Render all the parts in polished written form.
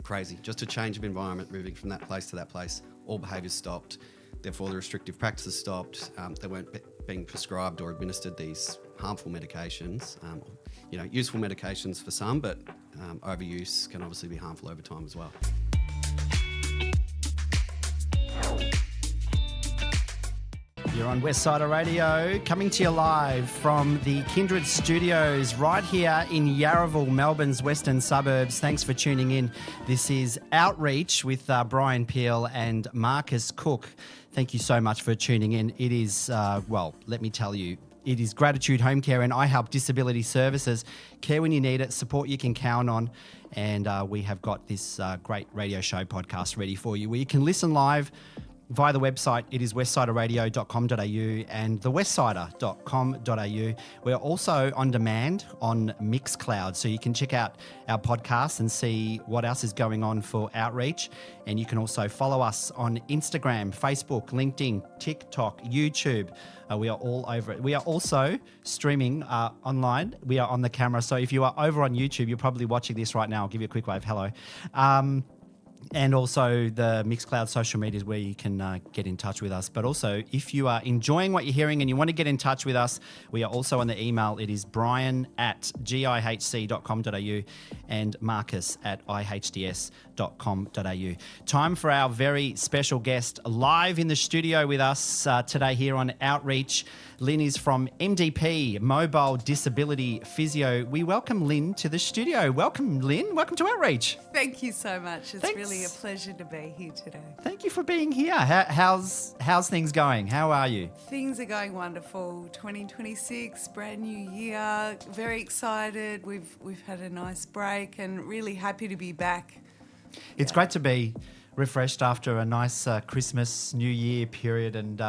crazy. Just a change of environment, moving from that place to that place. All behaviours stopped. Therefore, the restrictive practices stopped. They weren't being prescribed or administered these harmful medications. Useful medications for some, but overuse can obviously be harmful over time as well. You're on Westsider Radio, coming to you live from the Kindred Studios right here in Yarraville, Melbourne's western suburbs. Thanks for tuning in. This is Outreach with Brian Peel and Marcus Cook. Thank you so much for tuning in. It is, let me tell you, it is Gratitude HomeCare, and I help Disability Services. Care when you need it, support you can count on. And we have got this great radio show podcast ready for you where you can listen live via the website. It is westsiderradio.com.au and thewestsider.com.au. We're also on demand on Mixcloud, so you can check out our podcast and see what else is going on for Outreach. And you can also follow us on Instagram, Facebook, LinkedIn, TikTok, YouTube. We are all over it. We are also streaming online. We are on the camera. So if you are over on YouTube, you're probably watching this right now. I'll give you a quick wave. Hello. And also the Mixcloud social medias where you can get in touch with us. But also, if you are enjoying what you're hearing and you want to get in touch with us, we are also on the email. It is brian@gihc.com.au and marcus@ihds.com.au. Time for our very special guest live in the studio with us today here on Outreach. Lynn is from MDP Mobile Disability Physio. We welcome Lynn to the studio. Welcome, Lynn. Welcome to Outreach. Thank you so much. It's really a pleasure to be here today. Thank you for being here. How's things going? How are you? Things are going wonderful. 2026, brand new year. Very excited. We've had a nice break and really happy to be back. It's great to be refreshed after a nice Christmas, New Year period, and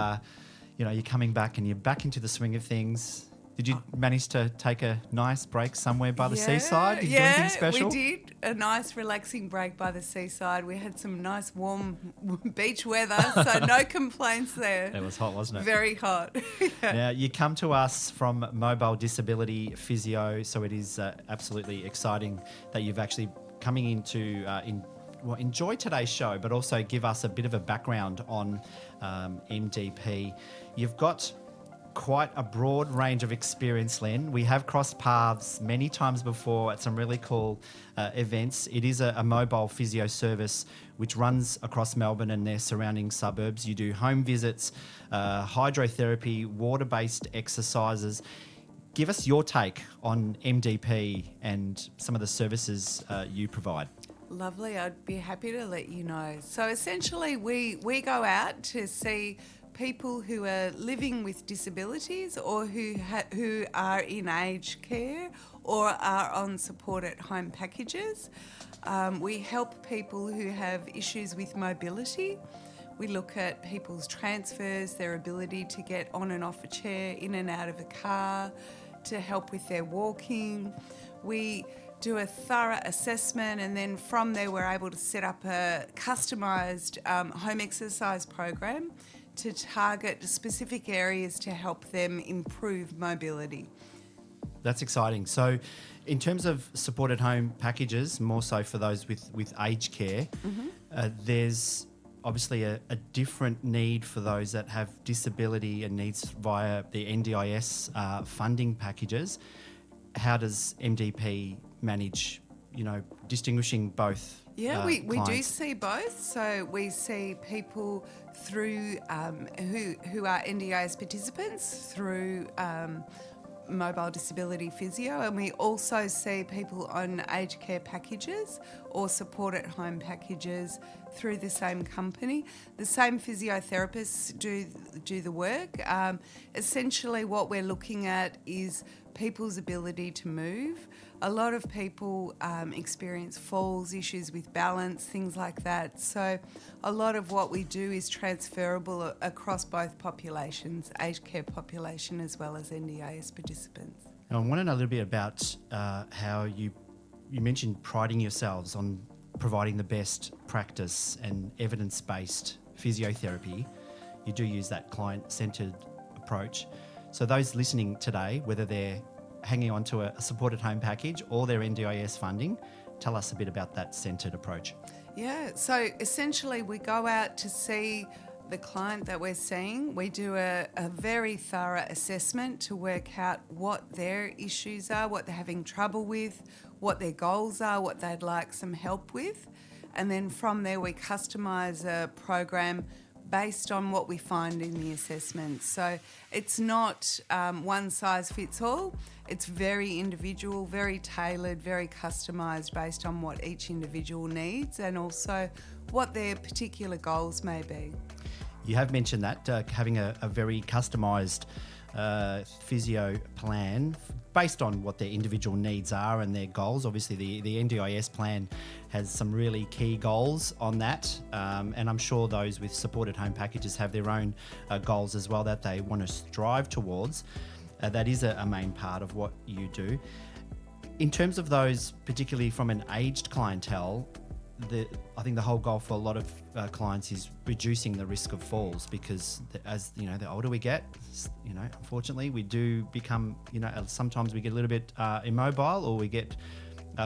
you're coming back and you're back into the swing of things. Did you manage to take a nice break somewhere by the seaside? Did you do anything special? We did. A nice relaxing break by the seaside. We had some nice warm beach weather, so no complaints there. It was hot, wasn't it? Very hot. Now, you come to us from Mobile Disability Physio, so it is absolutely exciting that you've actually coming in to enjoy today's show, but also give us a bit of a background on MDP. You've got quite a broad range of experience, Len. We have crossed paths many times before at some really cool events. It is a mobile physio service which runs across Melbourne and their surrounding suburbs. You do home visits, hydrotherapy, water-based exercises. Give us your take on MDP and some of the services you provide. Lovely. I'd be happy to let you know. So essentially we go out to see people who are living with disabilities or who are in aged care or are on supported home packages. We help people who have issues with mobility. We look at people's transfers, their ability to get on and off a chair, in and out of a car, to help with their walking. We do a thorough assessment, and then from there we're able to set up a customised home exercise program to target specific areas to help them improve mobility. That's exciting. So in terms of supported home packages, more so for those with aged care, there's obviously a different need for those that have disability and needs via the NDIS funding packages. How does MDP manage, distinguishing both? Yeah, we do see both. So we see people through who are NDIS participants through Mobile Disability Physio, and we also see people on aged care packages or supported home packages through the same company. The same physiotherapists do the work. Essentially what we're looking at is people's ability to move. A lot of people experience falls, issues with balance, things like that. So a lot of what we do is transferable across both populations, aged care population as well as NDIS participants. Now, I want to know a little bit about how you mentioned priding yourselves on providing the best practice and evidence-based physiotherapy. You do use that client-centred approach. So those listening today, whether they're hanging on to a supported home package or their NDIS funding, tell us a bit about that centred approach. Yeah, so essentially we go out to see the client that we're seeing. We do a very thorough assessment to work out what their issues are, what they're having trouble with, what their goals are, what they'd like some help with. And then from there we customise a program based on what we find in the assessment. So it's not one size fits all. It's very individual, very tailored, very customised based on what each individual needs and also what their particular goals may be. You have mentioned that, having a very customised physio plan based on what their individual needs are and their goals. Obviously, the NDIS plan has some really key goals on that, and I'm sure those with supported home packages have their own goals as well that they want to strive towards. That is a main part of what you do. In terms of those, particularly from an aged clientele, I think the whole goal for a lot of clients is reducing the risk of falls, because as you know, the older we get, you know, unfortunately we do become, you know, sometimes we get a little bit immobile, or we get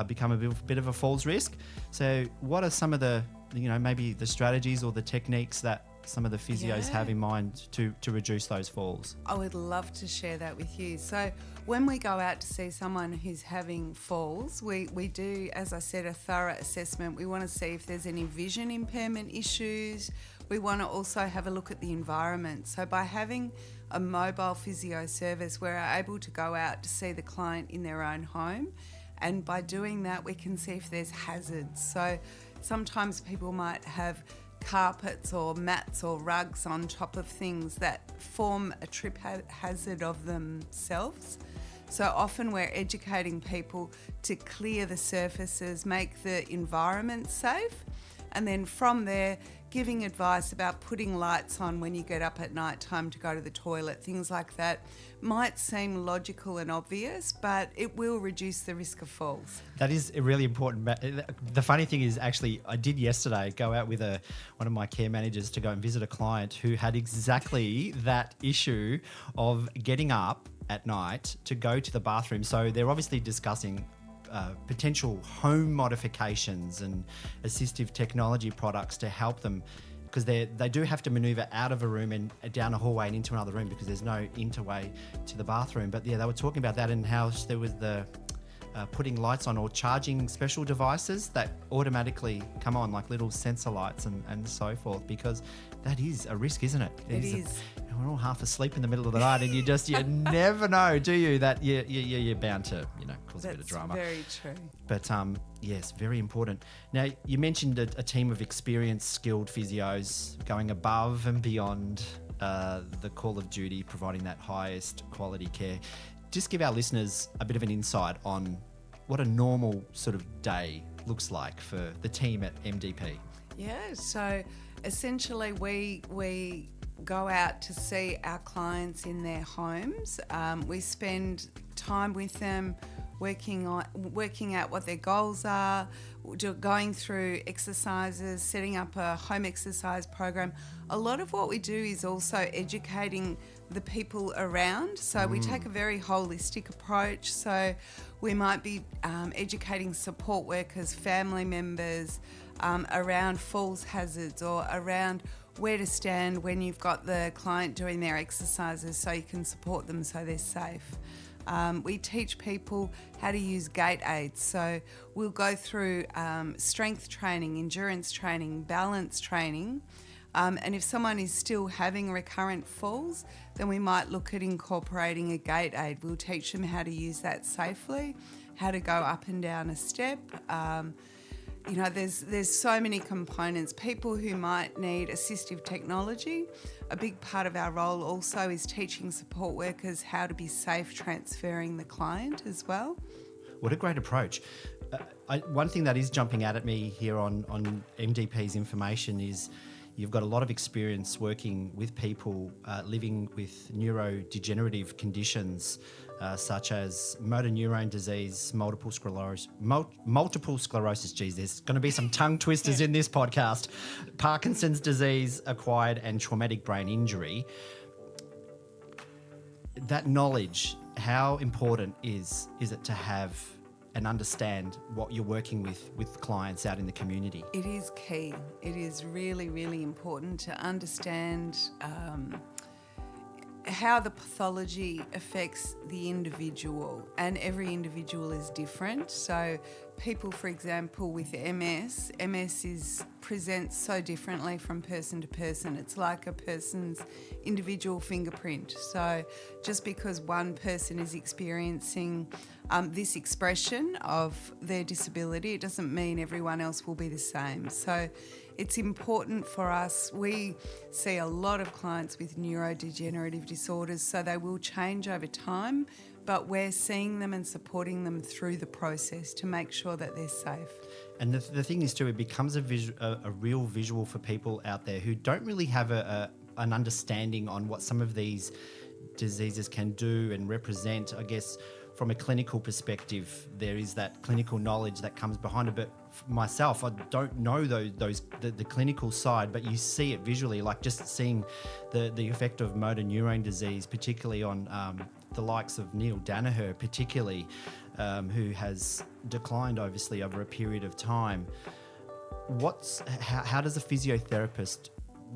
become a bit of a falls risk. So what are some of the, you know, maybe the strategies or the techniques that some of the physios have in mind to reduce those falls? I would love to share that with you. So when we go out to see someone who's having falls, we do, as I said, a thorough assessment. We want to see if there's any vision impairment issues. We want to also have a look at the environment. So by having a mobile physio service, we're able to go out to see the client in their own home. And by doing that, we can see if there's hazards. So sometimes people might have carpets or mats or rugs on top of things that form a trip hazard of themselves. So often we're educating people to clear the surfaces, make the environment safe, and then from there giving advice about putting lights on when you get up at night time to go to the toilet. Things like that might seem logical and obvious, but it will reduce the risk of falls. That is really important. The funny thing is, actually, I did yesterday go out with one of my care managers to go and visit a client who had exactly that issue of getting up at night to go to the bathroom. So they're obviously discussing potential home modifications and assistive technology products to help them, because they do have to manoeuvre out of a room and down a hallway and into another room because there's no interway to the bathroom. But yeah, they were talking about that and how there was the putting lights on or charging special devices that automatically come on, like little sensor lights and so forth, because that is a risk, isn't it? It is. We're all half asleep in the middle of the night, and you never know, do you, that you're bound to, you know, cause a bit of drama. That's very true. But yes, very important. Now, you mentioned a team of experienced, skilled physios going above and beyond the call of duty, providing that highest quality care. Just give our listeners a bit of an insight on what a normal sort of day looks like for the team at MDP. Yeah, so essentially we go out to see our clients in their homes. We spend time with them working out what their goals are, going through exercises, setting up a home exercise program. A lot of what we do is also educating the people around. So we take a very holistic approach. So we might be educating support workers, family members around falls hazards or around where to stand when you've got the client doing their exercises so you can support them so they're safe. We teach people how to use gait aids. So we'll go through strength training, endurance training, balance training. And if someone is still having recurrent falls, then we might look at incorporating a gait aid. We'll teach them how to use that safely, how to go up and down a step. You know, there's so many components. People who might need assistive technology, a big part of our role also is teaching support workers how to be safe transferring the client as well. What a great approach. One thing that is jumping out at me here on MDP's information is you've got a lot of experience working with people living with neurodegenerative conditions such as motor neurone disease, multiple sclerosis. Geez, there's going to be some tongue twisters in this podcast. Parkinson's disease, acquired and traumatic brain injury. That knowledge, how important is it to have and understand what you're working with clients out in the community? It is key. It is really, really important to understand how the pathology affects the individual, and every individual is different. So people, for example, with MS presents so differently from person to person. It's like a person's individual fingerprint. So just because one person is experiencing this expression of their disability, it doesn't mean everyone else will be the same. So it's important for us. We see a lot of clients with neurodegenerative disorders, so they will change over time, but we're seeing them and supporting them through the process to make sure that they're safe. And the thing is too, it becomes a real visual for people out there who don't really have an understanding on what some of these diseases can do and represent. I guess from a clinical perspective, there is that clinical knowledge that comes behind it. But myself, I don't know the clinical side, but you see it visually, like just seeing the effect of motor neurone disease, particularly on the likes of Neil Danaher, particularly, who has declined obviously over a period of time. How does a physiotherapist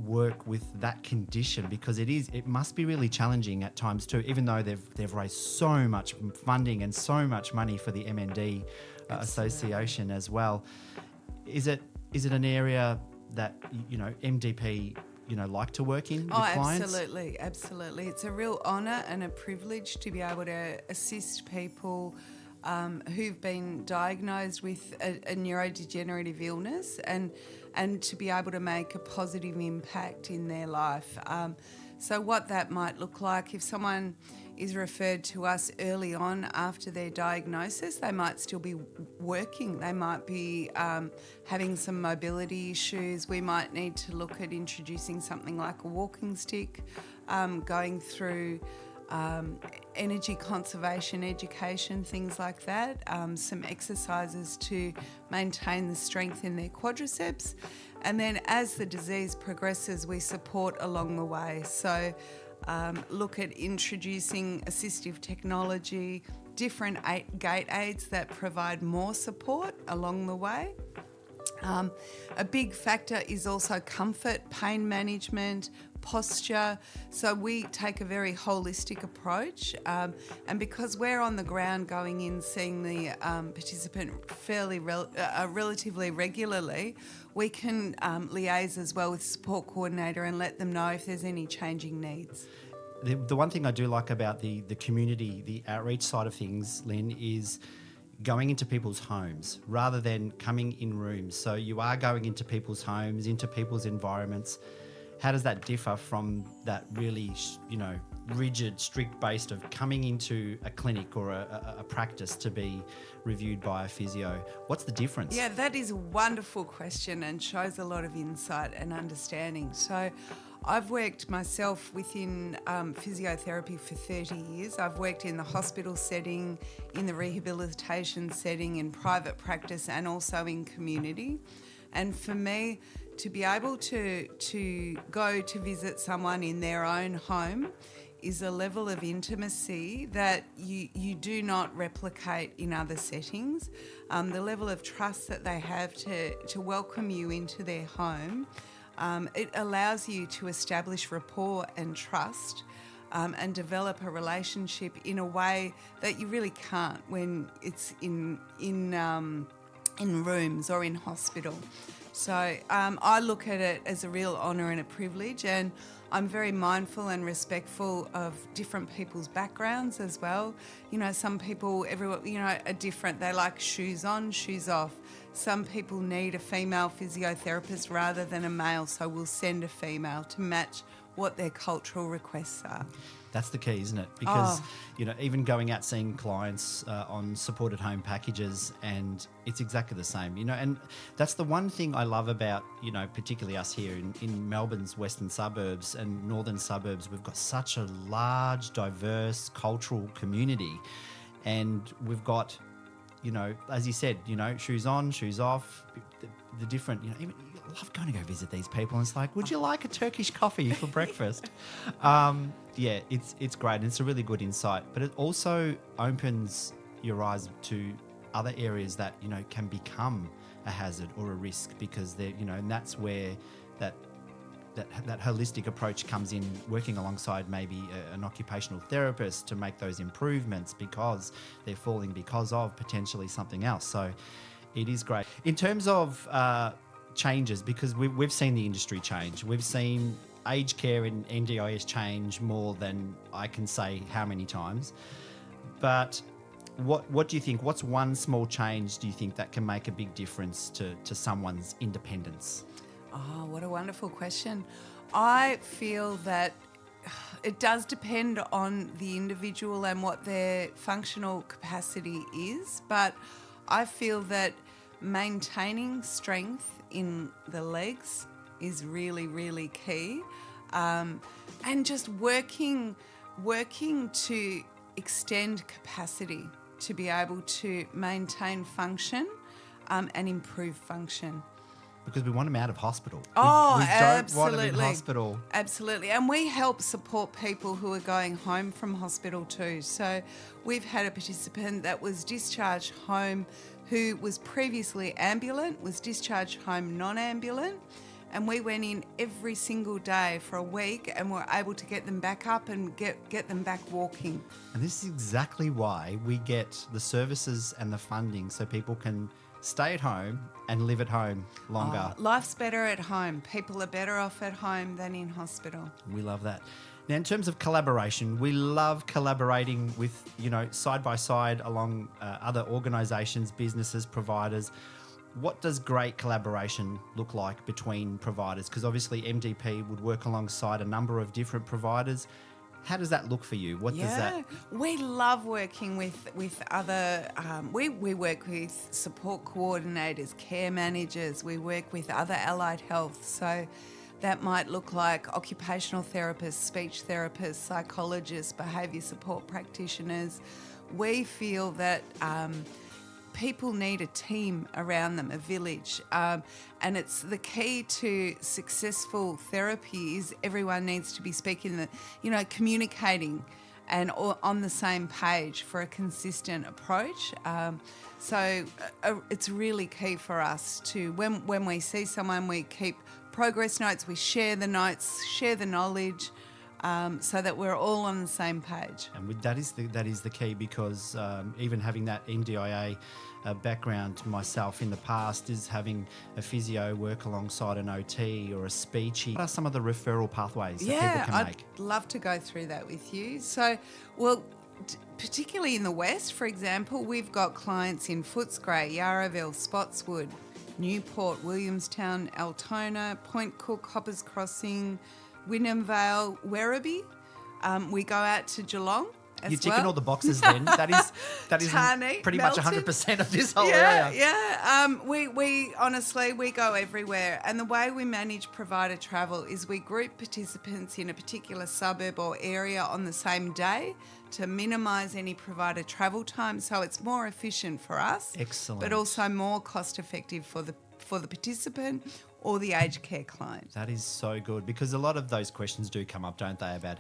work with that condition? Because it must be really challenging at times too, even though they've raised so much funding and so much money for the MND association as well. Is it an area that MDP like to work in with clients? Absolutely. It's a real honour and a privilege to be able to assist people who've been diagnosed with a neurodegenerative illness and to be able to make a positive impact in their life. So what that might look like, if someone is referred to us early on after their diagnosis, they might still be working. They might be having some mobility issues. We might need to look at introducing something like a walking stick, going through energy conservation education, things like that, some exercises to maintain the strength in their quadriceps. And then as the disease progresses, we support along the way. So look at introducing assistive technology, different gait aids that provide more support along the way. A big factor is also comfort, pain management, posture. So we take a very holistic approach, and because we're on the ground going in, seeing the participant relatively regularly, we can liaise as well with support coordinator and let them know if there's any changing needs. The one thing I do like about the community, the outreach side of things, Lynn, is going into people's homes rather than coming in rooms. So you are going into people's homes, into people's environments. How does that differ from that really, rigid, strict based of coming into a clinic or a practice to be reviewed by a physio? What's the difference? Yeah, that is a wonderful question and shows a lot of insight and understanding. So I've worked myself within physiotherapy for 30 years. I've worked in the hospital setting, in the rehabilitation setting, in private practice and also in community. And for me, to be able to go to visit someone in their own home is a level of intimacy that you do not replicate in other settings. The level of trust that they have to welcome you into their home, it allows you to establish rapport and trust and develop a relationship in a way that you really can't when it's in rooms or in hospital. So I look at it as a real honour and a privilege, and I'm very mindful and respectful of different people's backgrounds as well. Some people, everyone, are different. They like shoes on, shoes off. Some people need a female physiotherapist rather than a male, so we'll send a female to match what their cultural requests are. That's the key, isn't it? Because, even going out seeing clients on supported home packages, and it's exactly the same, and that's the one thing I love about, particularly us here in Melbourne's western suburbs and northern suburbs. We've got such a large, diverse cultural community, and we've got, as you said, shoes on, shoes off, the different, even I love going to go visit these people, and it's like, would you like a Turkish coffee for breakfast? Yeah, it's great, and it's a really good insight, but it also opens your eyes to other areas that, can become a hazard or a risk, because they're, and that's where that holistic approach comes in, working alongside maybe an occupational therapist to make those improvements because they're falling because of potentially something else. So it is great. In terms of changes, because we've seen the industry change. We've seen aged care in NDIS change more than I can say how many times. But what do you think? What's one small change do you think that can make a big difference to someone's independence? Oh, what a wonderful question. I feel that it does depend on the individual and what their functional capacity is, but I feel that maintaining strength in the legs is really, really key. And just working to extend capacity to be able to maintain function and improve function. Because we want them out of hospital. Oh, we absolutely. don't want them in hospital. Absolutely. And we help support people who are going home from hospital too. So we've had a participant that was discharged home who was previously ambulant, was discharged home non-ambulant, and we went in every single day for a week and were able to get them back up and get them back walking. And this is exactly why we get the services and the funding so people can stay at home and live at home longer. Life's better at home. People are better off at home than in hospital. We love that. Now, in terms of collaboration, we love collaborating with, side by side along other organisations, businesses, providers. What does great collaboration look like between providers? Because obviously MDP would work alongside a number of different providers. How does that look for you? What does that... We love working with other... we work with support coordinators, care managers. We work with other allied health. So that might look like occupational therapists, speech therapists, psychologists, behaviour support practitioners. We feel that... people need a team around them, a village. And it's the key to successful therapy is everyone needs to be speaking, communicating and on the same page for a consistent approach. So it's really key for us to, when we see someone, we keep progress notes, we share the notes, share the knowledge, so that we're all on the same page. And that is the key, because even having that NDIA background myself in the past is having a physio work alongside an OT or a speechy. What are some of the referral pathways that people can make? I'd love to go through that with you. So, particularly in the West, for example, we've got clients in Footscray, Yarraville, Spotswood, Newport, Williamstown, Altona, Point Cook, Hoppers Crossing, Wynnum Vale, Werribee. We go out to Geelong as You're ticking all the boxes then. That is Tarney, pretty Melton. much 100% of this whole area. Yeah. We honestly, we go everywhere. And the way we manage provider travel is we group participants in a particular suburb or area on the same day to minimise any provider travel time, so it's more efficient for us. Excellent. But also more cost effective for the participant or the aged care client. That is so good, because a lot of those questions do come up, don't they, about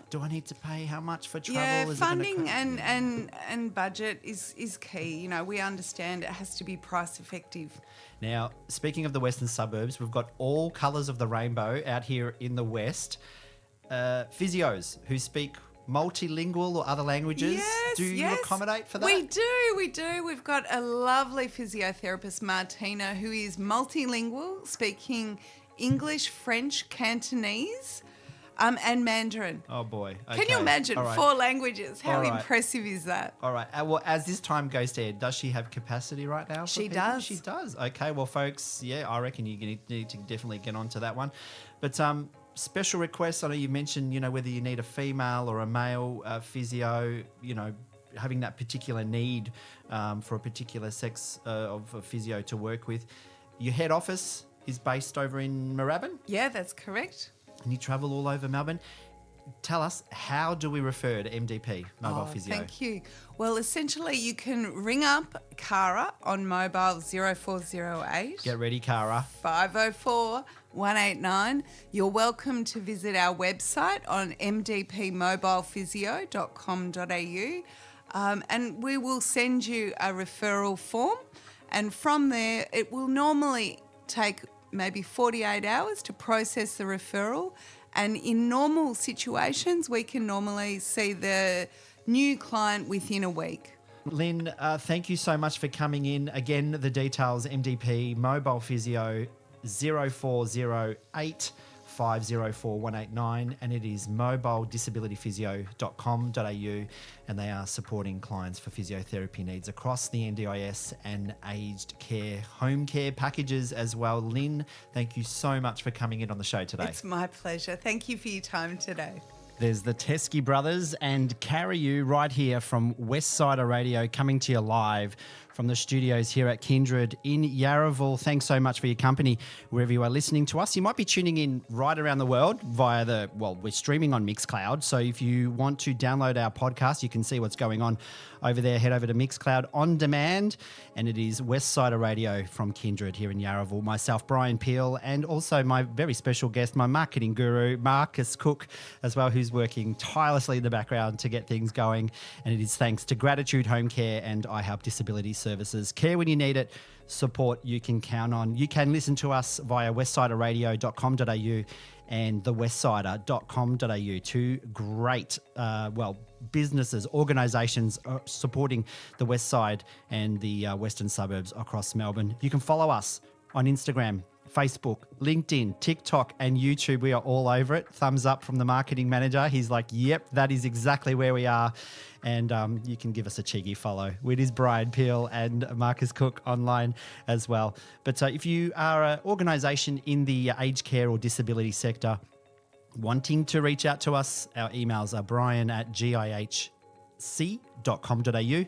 do I need to pay how much for travel? Yeah, is funding and budget is key. We understand it has to be price effective. Now, speaking of the western suburbs, we've got all colours of the rainbow out here in the west. Physios who speak multilingual or other languages. Do you accommodate for that? We do. We've got a lovely physiotherapist, Martina, who is multilingual, speaking English, French, Cantonese, and Mandarin. Oh boy. Okay. Can you imagine? Right. 4 languages. How Right. impressive is that? All right. Well, as this time goes to air, does she have capacity right now? She people? does. She does. Okay. Well, folks, I reckon you need to definitely get onto that one. But special requests, I know you mentioned, whether you need a female or a male physio, having that particular need for a particular sex of a physio to work with. Your head office is based over in Moorabbin? Yeah, that's correct. And you travel all over Melbourne. Tell us, how do we refer to MDP Mobile Physio? Thank you. Well, essentially, you can ring up Cara on mobile 0408. Get ready, Cara. 504 189. You're welcome to visit our website on mdpmobilephysio.com.au. and we will send you a referral form. And from there, it will normally take maybe 48 hours to process the referral. And in normal situations, we can normally see the new client within a week. Lynn, thank you so much for coming in. Again, the details, MDP Mobile Physio 0408 504 189, and it is mobiledisabilityphysio.com.au, and they are supporting clients for physiotherapy needs across the NDIS and aged care, home care packages as well. Lynn, thank you so much for coming in on the show today. It's my pleasure. Thank you for your time today. There's the Teskey brothers and Carry You right here from Westsider Radio, coming to you live from the studios here at Kindred in Yarraville. Thanks so much for your company wherever you are listening to us. You might be tuning in right around the world via we're streaming on Mixcloud. So if you want to download our podcast, you can see what's going on over there. Head over to Mixcloud on demand, and it is Westsider Radio from Kindred here in Yarraville. Myself, Brian Peel, and also my very special guest, my marketing guru, Marcus Cook, as well, who's working tirelessly in the background to get things going. And it is thanks to Gratitude Home Care and I Help Disability Services. Care when you need it, support you can count on. You can listen to us via westsiderradio.com.au and thewestsider.com.au. Two great, businesses, organisations supporting the West Side and the western suburbs across Melbourne. You can follow us on Instagram, Facebook, LinkedIn, TikTok, and YouTube. We are all over it. Thumbs up from the marketing manager. He's like, yep, that is exactly where we are. And you can give us a cheeky follow. It is Brian Peel and Marcus Cook online as well. But if you are an organisation in the aged care or disability sector wanting to reach out to us, our emails are brian@gihc.com.au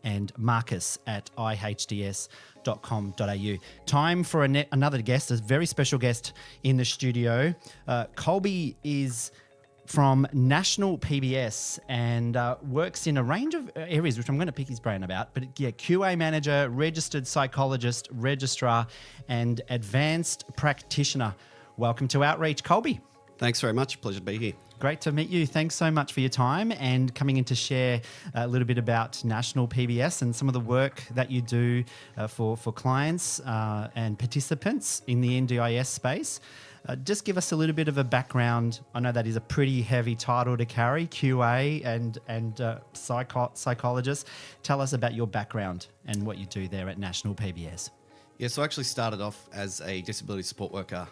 and marcus@ihds.com.au. Time for another guest, a very special guest in the studio. Colby is from National PBS and works in a range of areas, which I'm going to pick his brain about. But yeah, QA manager, registered psychologist, registrar, and advanced practitioner. Welcome to Outreach, Colby. Thanks very much. Pleasure to be here. Great to meet you. Thanks so much for your time and coming in to share a little bit about National PBS and some of the work that you do for clients and participants in the NDIS space. Just give us a little bit of a background. I know that is a pretty heavy title to carry, QA and psychologist. Tell us about your background and what you do there at National PBS. Yeah, so I actually started off as a disability support worker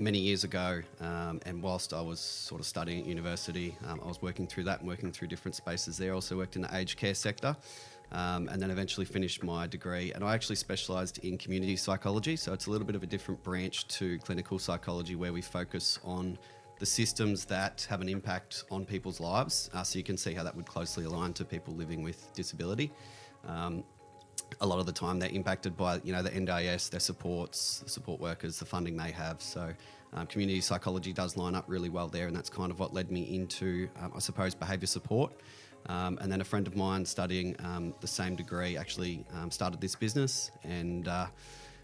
many years ago, and whilst I was sort of studying at university, I was working through that and working through different spaces there. I also worked in the aged care sector, and then eventually finished my degree. And I actually specialised in community psychology, so it's a little bit of a different branch to clinical psychology, where we focus on the systems that have an impact on people's lives. So you can see how that would closely align to people living with disability. A lot of the time they're impacted by, the NDIS, their supports, the support workers, the funding they have. So community psychology does line up really well there, and that's kind of what led me into, I suppose, behaviour support. And then a friend of mine studying the same degree actually started this business, and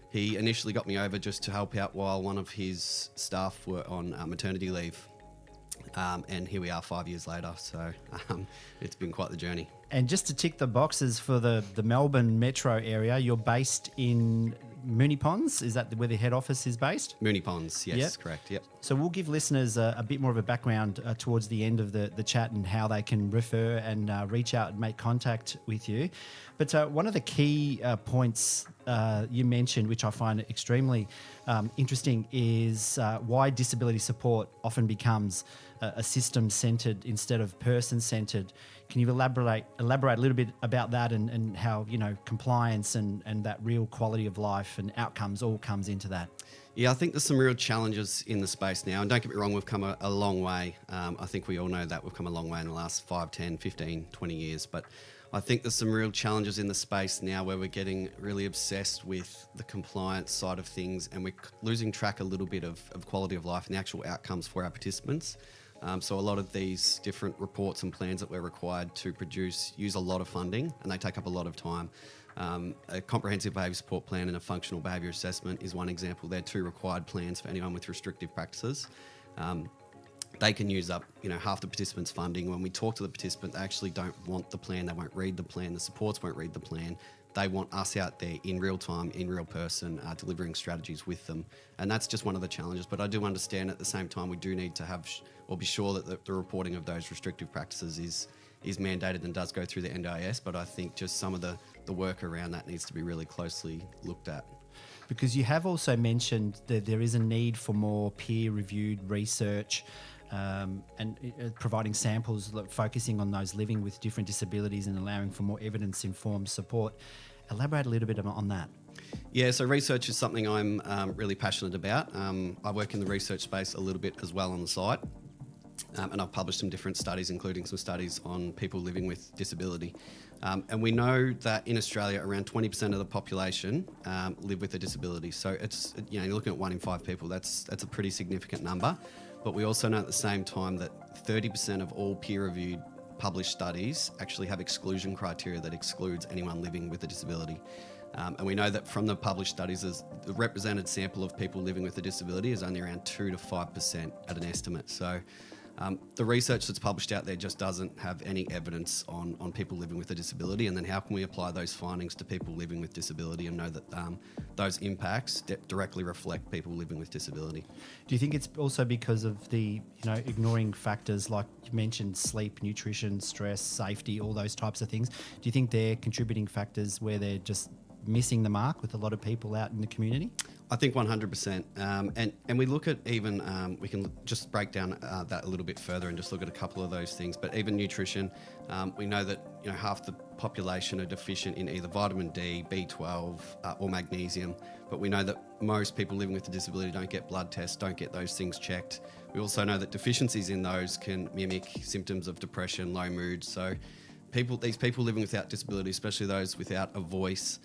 he initially got me over just to help out while one of his staff were on maternity leave. And here we are 5 years later, so it's been quite the journey. And just to tick the boxes for the Melbourne metro area, you're based in Moonee Ponds. Is that where the head office is based? Moonee Ponds, yes, Correct, yep. So we'll give listeners a bit more of a background towards the end of the chat and how they can refer and reach out and make contact with you. But one of the key points you mentioned, which I find extremely interesting, is why disability support often becomes a system-centred instead of person-centred. Can you elaborate a little bit about that and how, compliance and that real quality of life and outcomes all comes into that? Yeah, I think there's some real challenges in the space now. And don't get me wrong, we've come a long way. I think we all know that we've come a long way in the last 5, 10, 15, 20 years. But I think there's some real challenges in the space now where we're getting really obsessed with the compliance side of things, and we're losing track a little bit of quality of life and the actual outcomes for our participants. So a lot of these different reports and plans that we're required to produce use a lot of funding, and they take up a lot of time. A comprehensive behaviour support plan and a functional behaviour assessment is one example. They're two required plans for anyone with restrictive practices. they can use up, half the participants' funding. When we talk to the participant, they actually don't want the plan. They won't read the plan. The supports won't read the plan. They want us out there in real time, in real person, delivering strategies with them. And that's just one of the challenges. But I do understand at the same time we do need to have or be sure that the reporting of those restrictive practices is mandated and does go through the NDIS. But I think just some of the work around that needs to be really closely looked at. Because you have also mentioned that there is a need for more peer-reviewed research and providing samples, focusing on those living with different disabilities and allowing for more evidence-informed support. Elaborate a little bit on that. Yeah, so research is something I'm really passionate about. I work in the research space a little bit as well on the side. And I've published some different studies, including some studies on people living with disability. And we know that in Australia, around 20% of the population live with a disability. So it's, you're looking at 1 in 5 people. That's a pretty significant number. But we also know at the same time that 30% of all peer-reviewed published studies actually have exclusion criteria that excludes anyone living with a disability. And we know that from the published studies, the represented sample of people living with a disability is only around 2 to 5% at an estimate. So the research that's published out there just doesn't have any evidence on people living with a disability. And then how can we apply those findings to people living with disability and know that those impacts directly reflect people living with disability? Do you think it's also because of the, ignoring factors like you mentioned, sleep, nutrition, stress, safety, all those types of things? Do you think they're contributing factors where they're just missing the mark with a lot of people out in the community? I think 100%. And we look at even, we can just break down that a little bit further and just look at a couple of those things. But even nutrition, we know that half the population are deficient in either vitamin D, B12 or magnesium. But we know that most people living with a disability don't get blood tests, don't get those things checked. We also know that deficiencies in those can mimic symptoms of depression, low mood. So these people living without disability, especially those without a voice,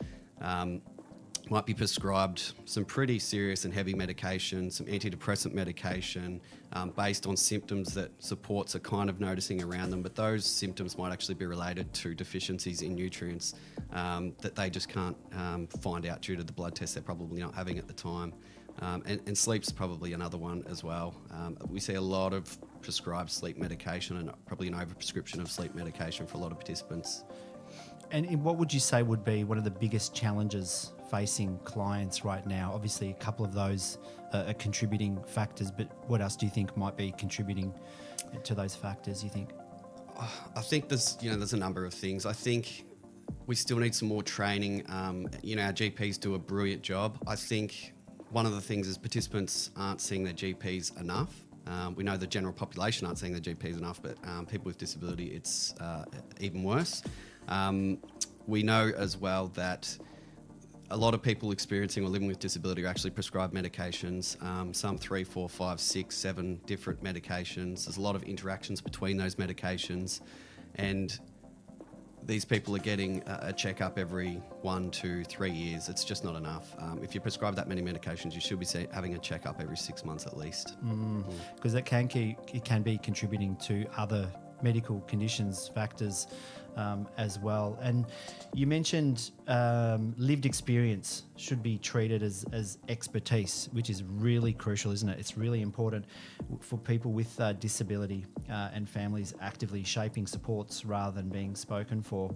might be prescribed some pretty serious and heavy medication, some antidepressant medication based on symptoms that supports are kind of noticing around them, but those symptoms might actually be related to deficiencies in nutrients that they just can't find out due to the blood test they're probably not having at the time. And sleep's probably another one as well. We see a lot of prescribed sleep medication and probably an overprescription of sleep medication for a lot of participants. And what would you say would be one of the biggest challenges facing clients right now? Obviously, a couple of those are contributing factors, but what else do you think might be contributing to those factors, you think? I think there's a number of things. I think we still need some more training. Our GPs do a brilliant job. I think one of the things is participants aren't seeing their GPs enough. We know the general population aren't seeing their GPs enough, but people with disability, it's even worse. We know as well that a lot of people experiencing or living with disability are actually prescribed medications, some 3, 4, 5, 6, 7 different medications. There's a lot of interactions between those medications, and these people are getting a checkup every 1, 2, 3 years. It's just not enough. If you prescribe that many medications, you should be having a checkup every 6 months at least. Because it can be contributing to other medical conditions, factors as well. And you mentioned lived experience should be treated as expertise, which is really crucial, isn't it? It's really important for people with disability and families actively shaping supports rather than being spoken for.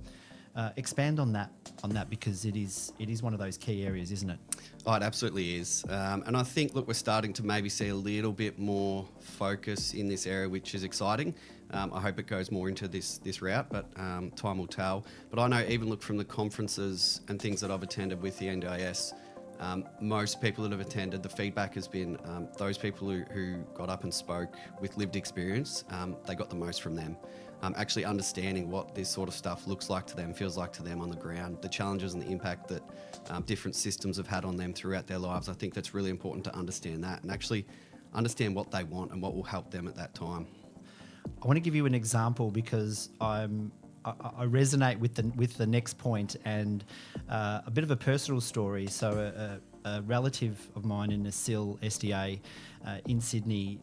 Expand on that because it is one of those key areas, isn't it? Oh, it absolutely is. And I think, look, we're starting to maybe see a little bit more focus in this area, which is exciting. I hope it goes more into this route, but time will tell. But I know, even look from the conferences and things that I've attended with the NDIS, most people that have attended, the feedback has been those people who got up and spoke with lived experience, they got the most from them. Actually understanding what this sort of stuff looks like to them, feels like to them on the ground, the challenges and the impact that different systems have had on them throughout their lives. I think that's really important to understand that and actually understand what they want and what will help them at that time. I want to give you an example because I resonate with the next point and a bit of a personal story. So a relative of mine in a SIL SDA in Sydney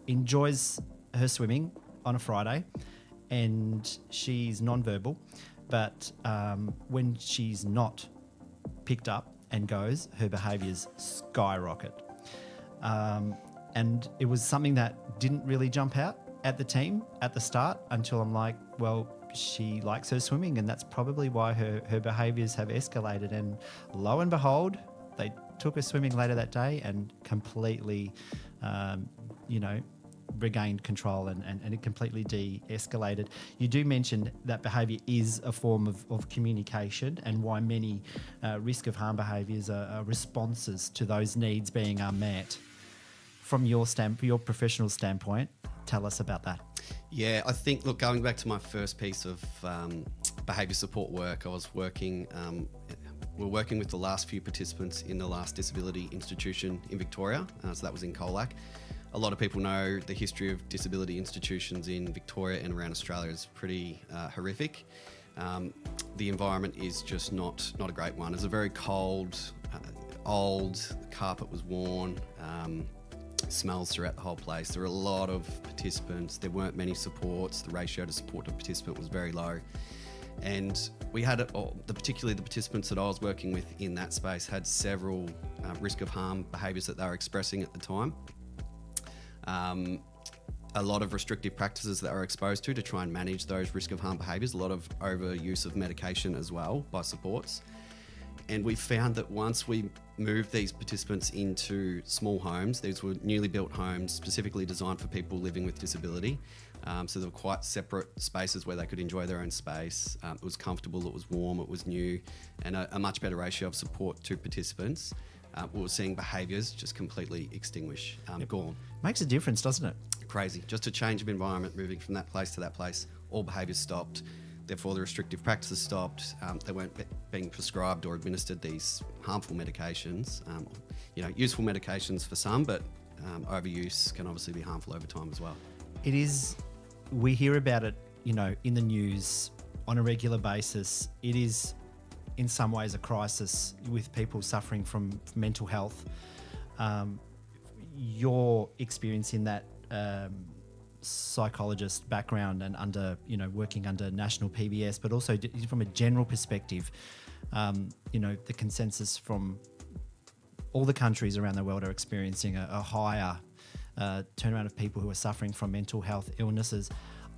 enjoys her swimming on a Friday, and she's non-verbal, but when she's not picked up and goes, her behaviours skyrocket. And it was something that didn't really jump out at the team at the start until I'm like, well, she likes her swimming, and that's probably why her behaviours have escalated. And lo and behold, they took her swimming later that day and completely, regained control and it completely de-escalated. You do mention that behaviour is a form of communication, and why many risk of harm behaviours are responses to those needs being unmet. From your professional standpoint, tell us about that. Yeah, I think, look, going back to my first piece of behaviour support work, I was working, we're working with the last few participants in the last disability institution in Victoria, so that was in Colac. A lot of people know the history of disability institutions in Victoria and around Australia is pretty horrific. The environment is just not a great one. It's a very cold, old, the carpet was worn, smells throughout the whole place. There were a lot of participants. There weren't many supports. The ratio to support to participant was very low. And we had, particularly the participants that I was working with in that space had several risk of harm behaviours that they were expressing at the time. A lot of restrictive practices that are exposed to try and manage those risk of harm behaviours, a lot of overuse of medication as well by supports. And we found that once we moved these participants into small homes, these were newly built homes specifically designed for people living with disability. So they were quite separate spaces where they could enjoy their own space. It was comfortable, it was warm, it was new, and a much better ratio of support to participants. We were seeing behaviours just completely extinguish, gone. Makes a difference, doesn't it? Crazy. Just a change of environment, moving from that place to that place, all behaviours stopped. Therefore, the restrictive practices stopped. They weren't being prescribed or administered these harmful medications. Useful medications for some, but overuse can obviously be harmful over time as well. It is. We hear about it, in the news on a regular basis. It is, in some ways, a crisis with people suffering from mental health. Your experience in that psychologist background and working under national PBS, but also from a general perspective, the consensus from all the countries around the world are experiencing a higher turnaround of people who are suffering from mental health illnesses.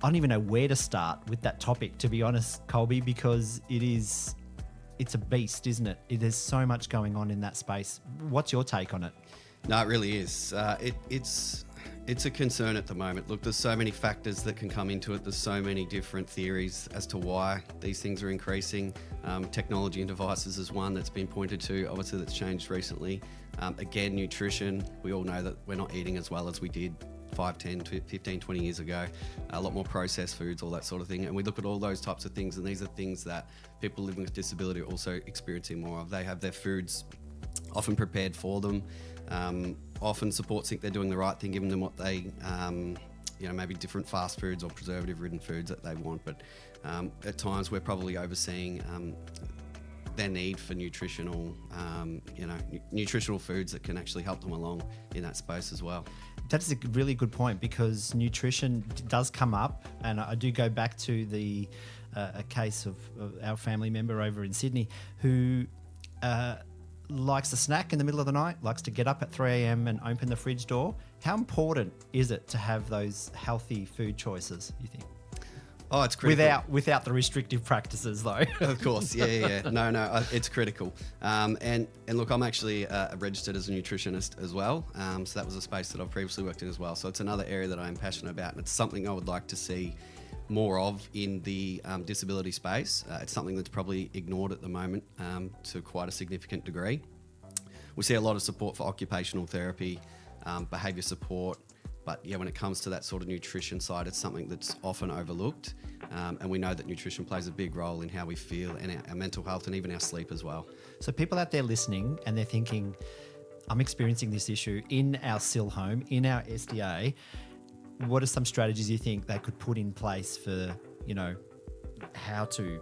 I don't even know where to start with that topic, to be honest, Colby, because it's a beast, isn't it? There's so much going on in that space. What's your take on it? No, it really is. It's a concern at the moment. Look, there's so many factors that can come into it. There's so many different theories as to why these things are increasing. Technology and devices is one that's been pointed to. Obviously, that's changed recently. Again, nutrition. We all know that we're not eating as well as we did 5, 10, 15, 20 years ago. A lot more processed foods, all that sort of thing. And we look at all those types of things, and these are things that people living with disability are also experiencing more of. They have their foods often prepared for them. Often supports think they're doing the right thing, giving them what they, maybe different fast foods or preservative-ridden foods that they want. But at times we're probably overseeing their need for nutritional foods that can actually help them along in that space as well. That's a really good point, because nutrition does come up, and I do go back to the a case of our family member over in Sydney who likes to snack in the middle of the night, likes to get up at 3 a.m. and open the fridge door. How important is it to have those healthy food choices, you think? Oh, it's critical. Without the restrictive practices, though. Of course, yeah. No, it's critical. And look, I'm actually registered as a nutritionist as well. So that was a space that I've previously worked in as well. So it's another area that I'm passionate about, and it's something I would like to see more of in the disability space. It's something that's probably ignored at the moment to quite a significant degree. We see a lot of support for occupational therapy, behaviour support, but yeah, when it comes to that sort of nutrition side, it's something that's often overlooked. And we know that nutrition plays a big role in how we feel and our mental health and even our sleep as well. So people out there listening and they're thinking, I'm experiencing this issue in our SIL home, in our SDA. What are some strategies you think they could put in place for, how to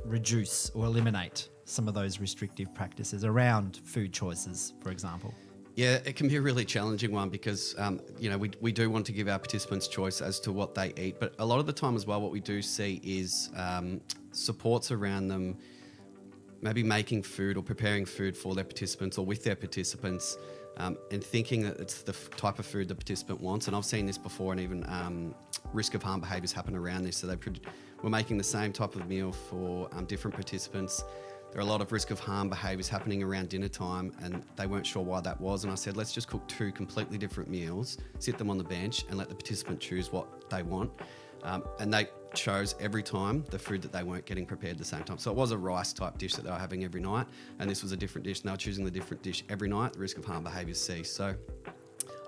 reduce or eliminate some of those restrictive practices around food choices, for example? Yeah, it can be a really challenging one because, we do want to give our participants choice as to what they eat. But a lot of the time as well, what we do see is supports around them, maybe making food or preparing food for their participants or with their participants and thinking that it's the type of food the participant wants. And I've seen this before, and even risk of harm behaviours happen around this. So we're making the same type of meal for different participants. There are a lot of risk of harm behaviours happening around dinner time, and they weren't sure why that was. And I said, let's just cook 2 completely different meals, sit them on the bench, and let the participant choose what they want. And they chose every time the food that they weren't getting prepared at the same time. So it was a rice type dish that they were having every night, and this was a different dish, and they were choosing the different dish every night. The risk of harm behaviours ceased. So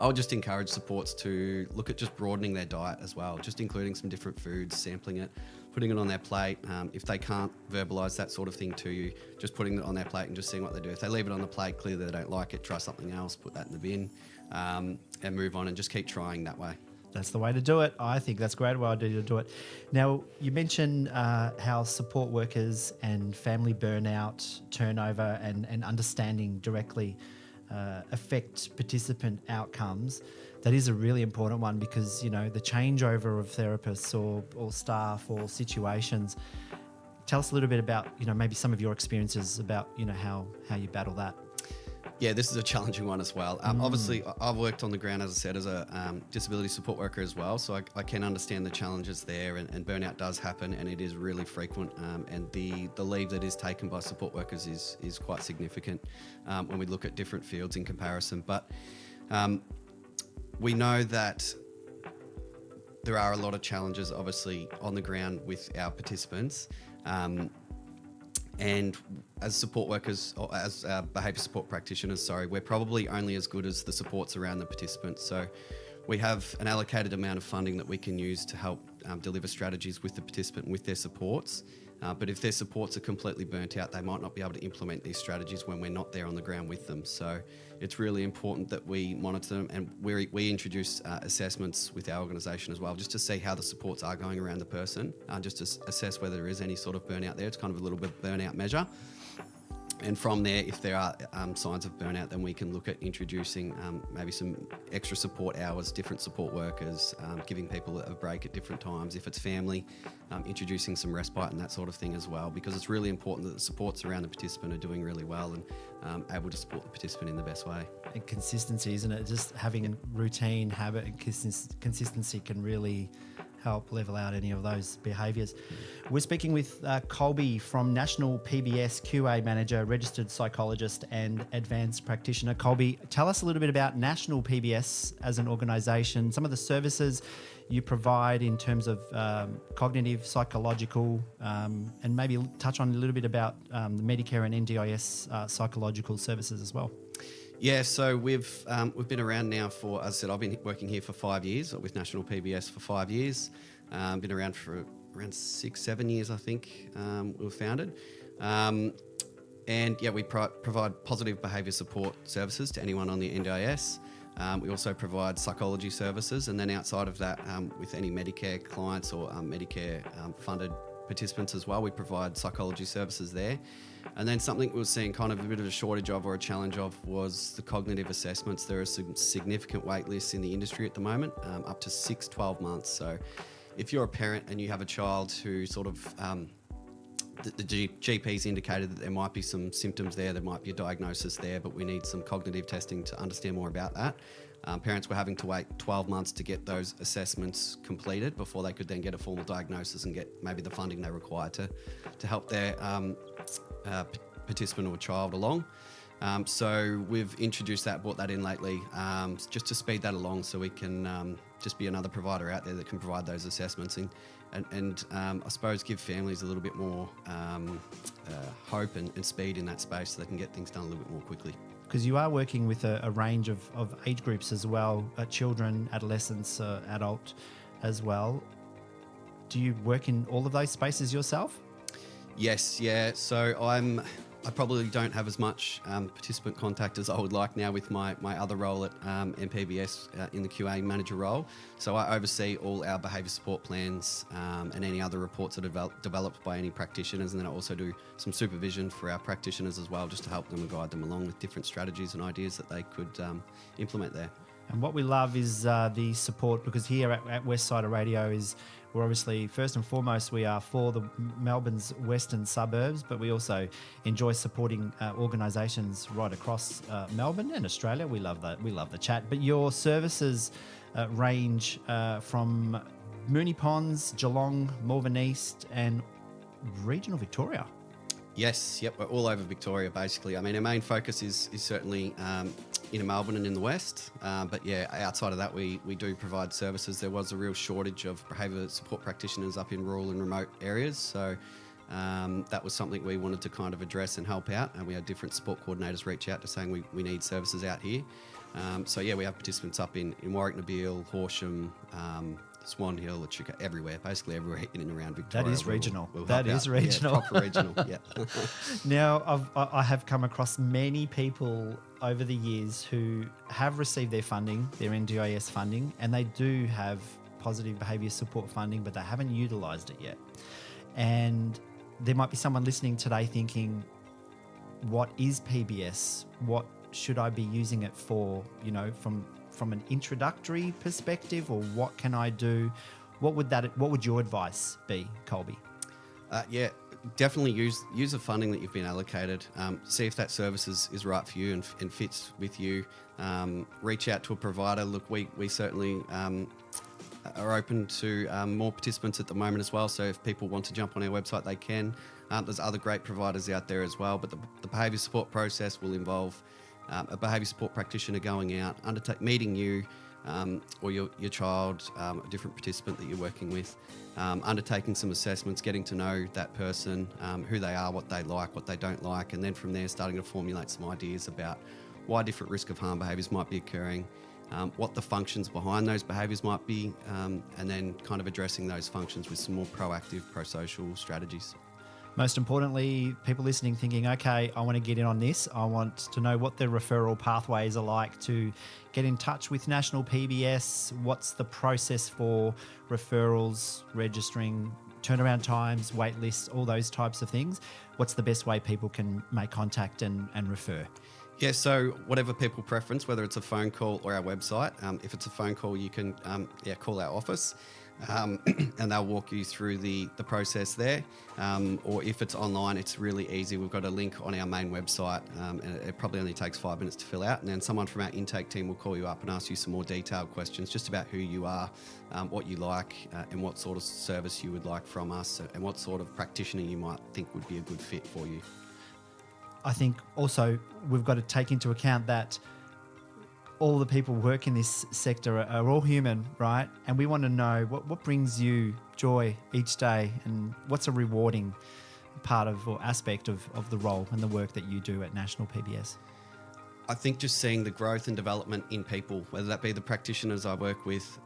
I would just encourage supports to look at just broadening their diet as well, just including some different foods, sampling it, putting it on their plate. If they can't verbalise that sort of thing to you, just putting it on their plate and just seeing what they do. If they leave it on the plate, clearly they don't like it, try something else, put that in the bin, and move on, and just keep trying that way. That's the way to do it. I think that's a great way to do it. Now, you mentioned how support workers and family burnout, turnover, and understanding directly affect participant outcomes. That is a really important one because, the changeover of therapists or staff or situations. Tell us a little bit about, maybe some of your experiences about, how you battle that. Yeah, this is a challenging one as well. Obviously, I've worked on the ground, as I said, as a disability support worker as well, so I can understand the challenges there, and burnout does happen, and it is really frequent, and the leave that is taken by support workers is quite significant when we look at different fields in comparison. But we know that there are a lot of challenges, obviously, on the ground with our participants. And as support workers, or as behaviour support practitioners, we're probably only as good as the supports around the participants. So we have an allocated amount of funding that we can use to help deliver strategies with the participant and with their supports. But if their supports are completely burnt out, they might not be able to implement these strategies when we're not there on the ground with them. So it's really important that we monitor them, and we introduce assessments with our organisation as well, just to see how the supports are going around the person, just to assess whether there is any sort of burnout there. It's kind of a little bit of burnout measure. And from there, if there are signs of burnout, then we can look at introducing maybe some extra support hours, different support workers, giving people a break at different times. If it's family, introducing some respite and that sort of thing as well, because it's really important that the supports around the participant are doing really well and able to support the participant in the best way. And consistency, isn't it? Just having routine, habit and consistency can really help level out any of those behaviours. We're speaking with Colby from National PBS QA Manager, Registered Psychologist and Advanced Practitioner. Colby, tell us a little bit about National PBS as an organisation, some of the services you provide in terms of cognitive, psychological, and maybe touch on a little bit about the Medicare and NDIS psychological services as well. Yeah, so we've been around now for, as I said, I've been working here for 5 years, with National PBS for 5 years. Been around for around 6-7 years, I think, we were founded. And yeah, we provide positive behaviour support services to anyone on the NDIS. We also provide psychology services, and then outside of that, with any Medicare clients or Medicare funded participants as well, we provide psychology services there. And then something we were seeing kind of a bit of a shortage of, or a challenge of, was the cognitive assessments. There are some significant wait lists in the industry at the moment, up to 6-12 months. So if you're a parent and you have a child who sort of, the GP's indicated that there might be some symptoms there might be a diagnosis there, but we need some cognitive testing to understand more about that. Parents were having to wait 12 months to get those assessments completed before they could then get a formal diagnosis and get maybe the funding they require to help their participant or child along. So we've introduced that, brought that in lately, just to speed that along, so we can just be another provider out there that can provide those assessments and I suppose give families a little bit more hope and speed in that space, so they can get things done a little bit more quickly. Because you are working with a range of age groups as well, children, adolescents, adult as well. Do you work in all of those spaces yourself? Yes, yeah. So I probably don't have as much participant contact as I would like now with my other role at MPBS in the QA manager role. So I oversee all our behaviour support plans and any other reports that are developed by any practitioners, and then I also do some supervision for our practitioners as well, just to help them and guide them along with different strategies and ideas that they could implement there. And what we love is the support, because here at Westsider Radio we're obviously, first and foremost, we are for the Melbourne's western suburbs, but we also enjoy supporting organisations right across Melbourne and Australia. We love that. We love the chat. But your services range from Moonee Ponds, Geelong, Malvern East, and regional Victoria. Yes, yep, we're all over Victoria basically. I mean, our main focus is certainly in Melbourne and in the West, but yeah, outside of that, we do provide services. There was a real shortage of behaviour support practitioners up in rural and remote areas, so that was something we wanted to kind of address and help out, and we had different support coordinators reach out to saying we need services out here. So yeah, we have participants up in Warwick, Nabil, Horsham, Swan Hill, Echuca, everywhere, basically everywhere in and around Victoria. That is regional. We'll that is out. regional. Yeah, proper regional, yeah. Now, I have come across many people over the years who have received their funding, their NDIS funding, and they do have positive behaviour support funding, but they haven't utilised it yet. And there might be someone listening today thinking, what is PBS? What should I be using it for, from an introductory perspective, or what can I do? What would your advice be, Colby? Yeah, definitely use the funding that you've been allocated. See if that service is right for you and fits with you. Reach out to a provider. Look, we certainly are open to more participants at the moment as well. So if people want to jump on our website, they can. There's other great providers out there as well. But the behaviour support process will involve a behaviour support practitioner going out, meeting you or your child, a different participant that you're working with, undertaking some assessments, getting to know that person, who they are, what they like, what they don't like, and then from there starting to formulate some ideas about why different risk of harm behaviours might be occurring, what the functions behind those behaviours might be, and then kind of addressing those functions with some more proactive pro-social strategies. Most importantly, people listening thinking, okay, I want to get in on this. I want to know what the referral pathways are like to get in touch with National PBS. What's the process for referrals, registering, turnaround times, wait lists, all those types of things? What's the best way people can make contact and refer? Yeah, so whatever people preference, whether it's a phone call or our website. If it's a phone call, you can call our office. And they'll walk you through the process there. Or if it's online, it's really easy. We've got a link on our main website, and it probably only takes 5 minutes to fill out. And then someone from our intake team will call you up and ask you some more detailed questions just about who you are, what you like, and what sort of service you would like from us, and what sort of practitioner you might think would be a good fit for you. I think also we've got to take into account that all the people who work in this sector are all human, right? And we want to know what brings you joy each day, and what's a rewarding part of or aspect of the role and the work that you do at National PBS. I think just seeing the growth and development in people, whether that be the practitioners I work with,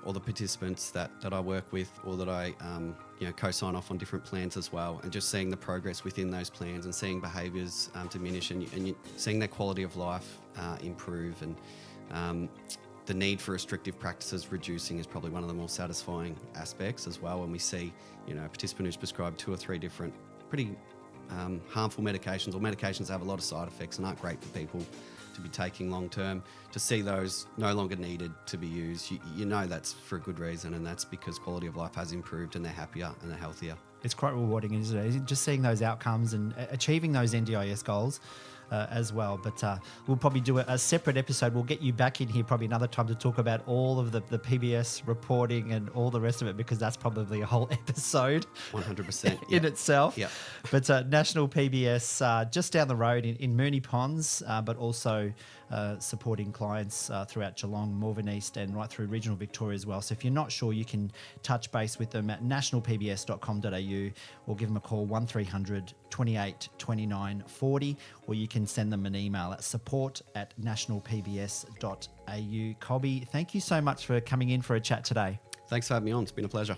or the participants that I work with, or that I co-sign off on different plans as well, and just seeing the progress within those plans and seeing behaviours diminish and seeing their quality of life improve, and the need for restrictive practices reducing is probably one of the more satisfying aspects as well. When we see a participant who's prescribed 2 or 3 different pretty harmful medications, or medications that have a lot of side effects and aren't great for people to be taking long term, to see those no longer needed to be used, you know that's for a good reason, and that's because quality of life has improved and they're happier and they're healthier. It's quite rewarding, isn't it? Just seeing those outcomes and achieving those NDIS goals as well. But we'll probably do a separate episode. We'll get you back in here probably another time to talk about all of the PBS reporting and all the rest of it, because that's probably a whole episode 100% in itself. Yeah. But National PBS just down the road in Moonee Ponds, but also supporting clients throughout Geelong, Malvern East, and right through regional Victoria as well. So if you're not sure, you can touch base with them at nationalpbs.com.au, or give them a call 1300 28 29 40, or you can send them an email at support@nationalpbs.au. Colby, thank you so much for coming in for a chat today. Thanks for having me on. It's been a pleasure.